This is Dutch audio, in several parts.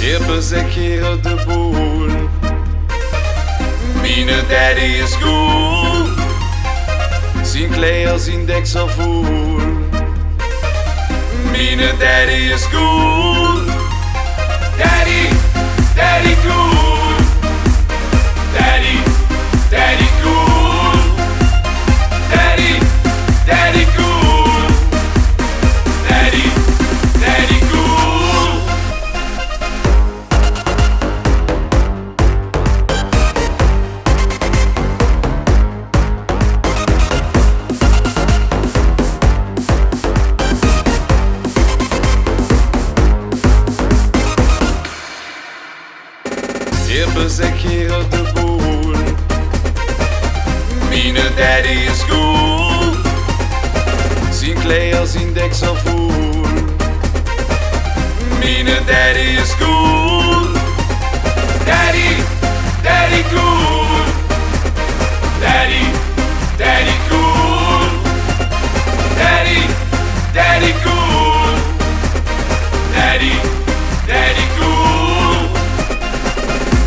Hippen zeg hier de boel. Mine daddy is cool. Zijn kleren, zijn deksel voel. Mine daddy is cool. Daddy, daddy cool. Daddy, daddy cool. Daddy, daddy cool. Daddy, daddy cool. Hippen zeg hier de boel. Mine daddy is cool. Zijn kleren, zijn deksel voel. Mine daddy is cool. Daddy, daddy cool. Daddy, daddy cool. Daddy, daddy cool. Daddy, daddy cool.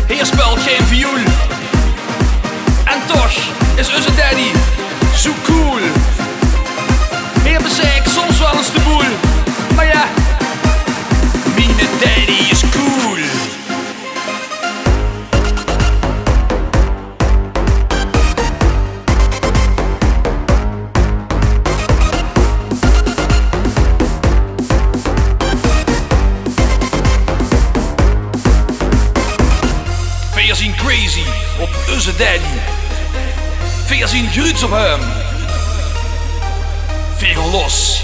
Hier speelt geen viool. En toch is onze daddy zo cool. Hier bezig ik soms wel eens de boel. Maar ja, mine daddy is cool. Veerzien crazy op onze daddy. Veerzien gruuts op hem. Veer los.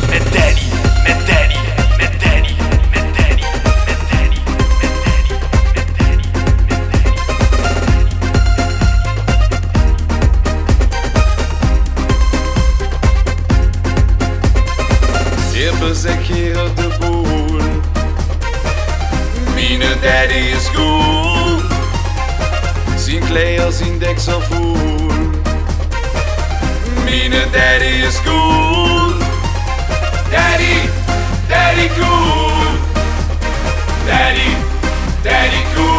Met daddy, met daddy, met daddy, met daddy, met daddy, met daddy, met daddy, met daddy. Hippen zeg hier de boel. Mine daddy is cool. Zijn kleren, zijn deksel voel. Mine daddy is cool. Daddy, daddy cool. Daddy, daddy cool.